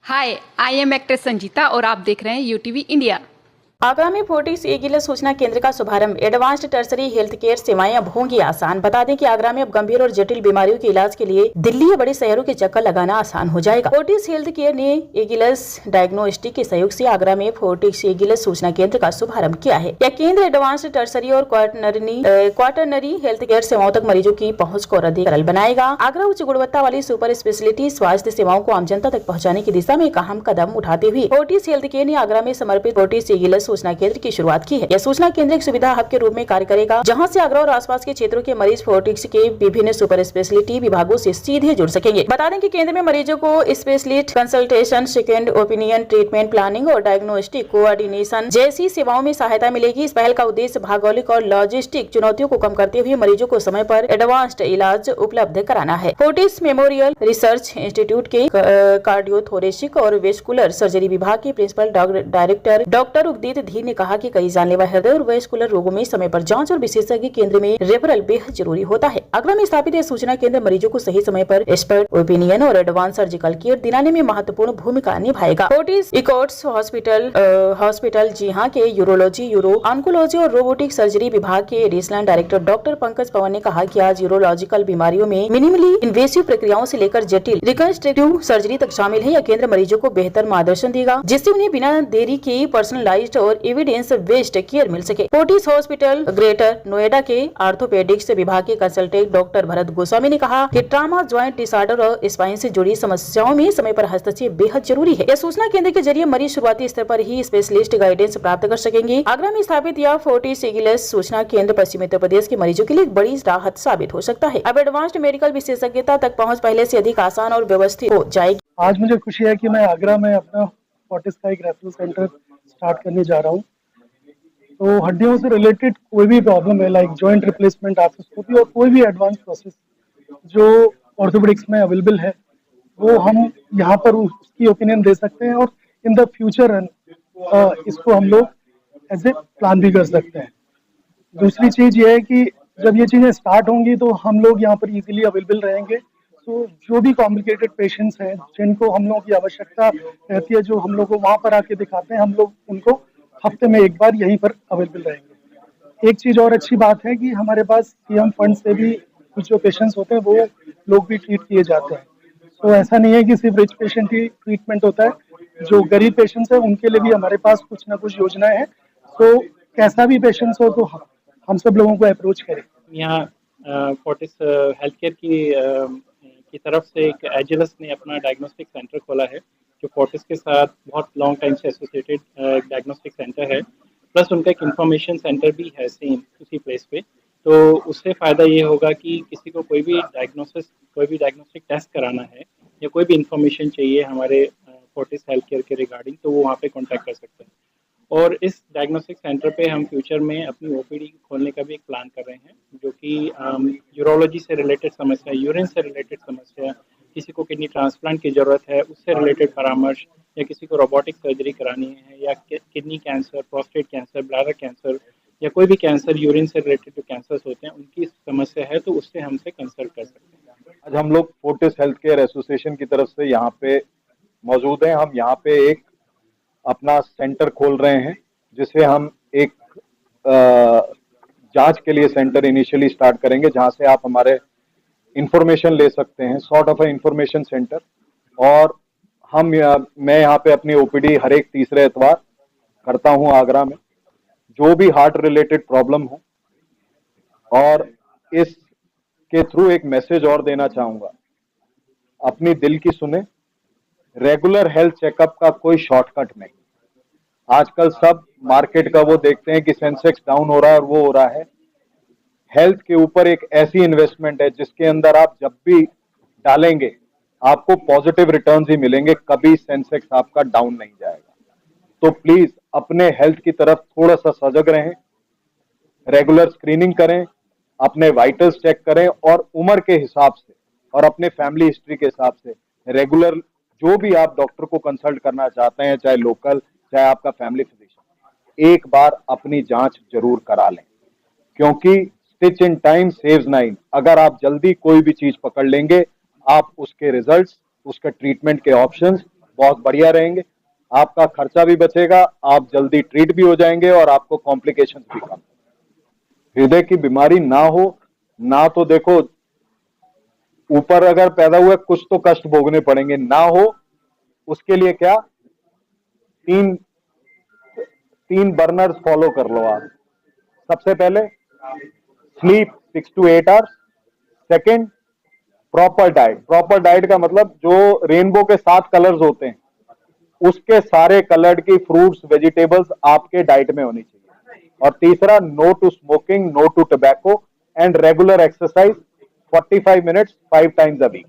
Hi, I am actress Sanjita और आप देख रहे हैं यूटीवी इंडिया। आगरा में फोर्टिस एगिलस सूचना केंद्र का शुभारंभ। एडवांस्ड टर्सरी हेल्थ केयर सेवाएं अब होंगी आसान। बता दें कि आगरा में अब गंभीर और जटिल बीमारियों के इलाज के लिए दिल्ली या बड़े शहरों के चक्कर लगाना आसान हो जाएगा। फोर्टिस हेल्थ केयर ने एगिलस डायग्नोस्टिक के सहयोग से आगरा में फोर्टिस एगिलस सूचना केंद्र का शुभारंभ किया है। यह केंद्र एडवांस्ड टर्सरी और क्वार्टरनरी हेल्थ केयर सेवाओं तक मरीजों की पहुँच को अधिक सरल बनाएगा। आगरा उच्च गुणवत्ता वाली सुपर स्पेशलिटी स्वास्थ्य सेवाओं को आम जनता तक पहुँचाने की दिशा में एक अहम कदम उठाते हुए फोर्टिस हेल्थ केयर ने आगरा में समर्पित फोर्टिस एगिलस सूचना केंद्र की शुरुआत की है। यह सूचना केंद्र एक सुविधा हब के रूप में कार्य करेगा, जहां से आगरा और आसपास के क्षेत्रों के मरीज फोर्टिस के विभिन्न सुपर स्पेशलिटी विभागों से सीधे जुड़ सकेंगे। बता दें कि केंद्र में मरीजों को specialist consultation, second opinion, treatment planning और डायग्नोस्टिक कोऑर्डिनेशन जैसी सेवाओं में सहायता मिलेगी। इस पहल का उद्देश्य भौगोलिक और लॉजिस्टिक चुनौतियों को कम करते हुए मरीजों को समय पर एडवांस्ड इलाज उपलब्ध कराना है। फोर्टिस मेमोरियल रिसर्च इंस्टीट्यूट के कार्डियोथोरेसिक और वेस्कुलर सर्जरी विभाग के प्रिंसिपल डायरेक्टर डॉक्टर उदित धीर ने कहा कि कई जानलेवा हृदय और वेस्कुलर रोगों में समय पर जांच और विशेषज्ञ केंद्र में रेफरल बेहद जरूरी होता है। आगरा में स्थापित यह सूचना केंद्र मरीजों को सही समय पर एक्सपर्ट ओपिनियन और एडवांस सर्जिकल केयर दिलाने में महत्वपूर्ण भूमिका निभाएगा। फोर्टिस इकोट्स हॉस्पिटल जी हाँ के यूरोलॉजी, यूरो ऑन्कोलॉजी और रोबोटिक सर्जरी विभाग के एडिशनल डायरेक्टर डॉक्टर पंकज पवन ने कहा कि आज यूरोलॉजिकल बीमारियों में मिनिमली इन्वेसिव प्रक्रियाओं से लेकर जटिल रिकंस्ट्रक्टिव सर्जरी तक शामिल है। यह केंद्र मरीजों को बेहतर मार्गदर्शन देगा, जिससे उन्हें बिना देरी के पर्सनलाइज्ड और एविडेंस बेस्ड केयर मिल सके। फोर्टिस हॉस्पिटल ग्रेटर नोएडा के आर्थोपेडिक्स विभाग के कंसल्टेंट डॉक्टर भरत गोस्वामी ने कहा कि ट्रामा, ज्वाइंट डिसऑर्डर और स्पाइन से जुड़ी समस्याओं में समय पर हस्तक्षेप बेहद जरूरी है। यह सूचना केंद्र के जरिए मरीज शुरुआती स्तर पर ही स्पेशलिस्ट गाइडेंस प्राप्त कर सकेंगे। आगरा में स्थापित यह फोर्टिस एगिलस सूचना केंद्र पश्चिमी उत्तर प्रदेश के मरीजों के लिए एक बड़ी राहत साबित हो सकता है। अब एडवांस्ड मेडिकल विशेषज्ञता तक पहुँच पहले से अधिक आसान और व्यवस्थित हो जाएगी। आज मुझे खुशी है कि मैं आगरा में अपना फोर्टिस का एक रेफरल सेंटर स्टार्ट करने जा रहा हूँ। तो हड्डियों से रिलेटेड कोई भी प्रॉब्लम है, लाइक जॉइंट रिप्लेसमेंट, आर्थ्रोस्कोपी और कोई भी एडवांस प्रोसेस जो ऑर्थोपेडिक्स में अवेलेबल है, वो हम यहाँ पर उसकी ओपिनियन दे सकते हैं और इन द फ्यूचर इसको हम लोग एज ए प्लान भी कर सकते हैं। दूसरी चीज ये है कि जब ये चीजें स्टार्ट होंगी तो हम लोग यहाँ पर इजीली अवेलेबल रहेंगे। तो जो भी कॉम्प्लिकेटेड पेशेंट्स हैं जिनको हम लोगों की आवश्यकता रहती है, जो हम लोग को वहाँ पर आके दिखाते हैं, हम लोग उनको हफ्ते में एक बार यहीं पर अवेलेबल रहेंगे। एक चीज और अच्छी बात है कि हमारे पास सीएम फंड से भी कुछ जो पेशेंट्स होते हैं वो लोग भी ट्रीट किए जाते हैं। तो ऐसा नहीं है कि सिर्फ रिच पेशेंट ही ट्रीटमेंट होता है, जो गरीब पेशेंट्स है उनके लिए भी हमारे पास कुछ ना कुछ योजनाएं हैं। तो कैसा भी पेशेंट्स हो तो हम सब लोगों को अप्रोच करें। यहाँ फोर्टिस हेल्थ केयर की तरफ से एक एजिलस ने अपना डायग्नोस्टिक सेंटर खोला है, जो फोर्टिस के साथ बहुत लॉन्ग टाइम से एसोसिएटेड डायग्नोस्टिक सेंटर है। प्लस उनका एक इंफॉर्मेशन सेंटर भी है सेम उसी प्लेस पे। तो उससे फ़ायदा ये होगा कि किसी को कोई भी डायग्नोस्टिक टेस्ट कराना है या कोई भी इंफॉर्मेशन चाहिए हमारे फोर्टिस हेल्थ केयर के रिगार्डिंग, तो वो वहाँ पे कॉन्टैक्ट कर सकते हैं। और इस डायग्नोस्टिक सेंटर पे हम फ्यूचर में अपनी ओपीडी खोलने का भी एक प्लान कर रहे हैं, जो कि यूरोलॉजी से रिलेटेड समस्या, यूरिन से रिलेटेड समस्या, किसी को किडनी ट्रांसप्लांट की ज़रूरत है उससे रिलेटेड परामर्श, या किसी को रोबोटिक सर्जरी करानी है, या kidney cancer, prostate cancer, bladder cancer, या कोई भी कैंसर, यूरिन से रिलेटेड जो कैंसर्स होते हैं उनकी समस्या है तो उससे हमसे कंसल्ट कर सकते हैं। आज हम लोग फोर्टिस हेल्थ केयर एसोसिएशन की तरफ से यहाँ पे मौजूद हैं। हम यहाँ पे एक अपना सेंटर खोल रहे हैं, जिसे हम एक जांच के लिए सेंटर इनिशियली स्टार्ट करेंगे, जहां से आप हमारे इंफॉर्मेशन ले सकते हैं, सॉर्ट ऑफ इंफॉर्मेशन सेंटर। और मैं यहाँ पे अपनी ओपीडी हर एक तीसरे इतवार करता हूँ आगरा में, जो भी हार्ट रिलेटेड प्रॉब्लम हो। और इसके थ्रू एक मैसेज और देना चाहूंगा, अपनी दिल की सुने। रेगुलर हेल्थ चेकअप का कोई शॉर्टकट नहीं। आजकल सब मार्केट का वो देखते हैं कि सेंसेक्स डाउन हो रहा है और वो हो रहा है। हेल्थ के ऊपर एक ऐसी इन्वेस्टमेंट है जिसके अंदर आप जब भी डालेंगे आपको पॉजिटिव रिटर्न्स ही मिलेंगे, कभी सेंसेक्स आपका डाउन नहीं जाएगा। तो प्लीज अपने हेल्थ की तरफ थोड़ा सा सजग रहें, रेगुलर स्क्रीनिंग करें, अपने वाइटल्स चेक करें और उम्र के हिसाब से और अपने फैमिली हिस्ट्री के हिसाब से रेगुलर जो भी आप डॉक्टर को कंसल्ट करना चाहते हैं, चाहे लोकल चाहे आपका फैमिली फिजिशियन, एक बार अपनी जांच जरूर करा लें, क्योंकि स्टिच इन टाइम सेव्स 9। अगर आप जल्दी कोई भी चीज पकड़ लेंगे, आप उसके रिजल्ट्स, उसके ट्रीटमेंट के ऑप्शंस बहुत बढ़िया रहेंगे। आपका खर्चा भी बचेगा, आप जल्दी ट्रीट भी हो जाएंगे और आपको कॉम्प्लिकेशंस भी कम। हृदय की बीमारी ना हो ना, तो देखो ऊपर अगर पैदा हुआ कुछ तो कष्ट भोगने पड़ेंगे, ना हो उसके लिए क्या, तीन बर्नर्स फॉलो कर लो आप। सबसे पहले sleep 6 to 8 hours. Second, proper diet. Proper diet का मतलब जो रेनबो के 7 कलर्स होते हैं उसके सारे कलर्ड की फ्रूट्स वेजिटेबल्स आपके डाइट में होनी चाहिए। और तीसरा, no to smoking, no to tobacco and regular exercise 45 minutes 5 times a week.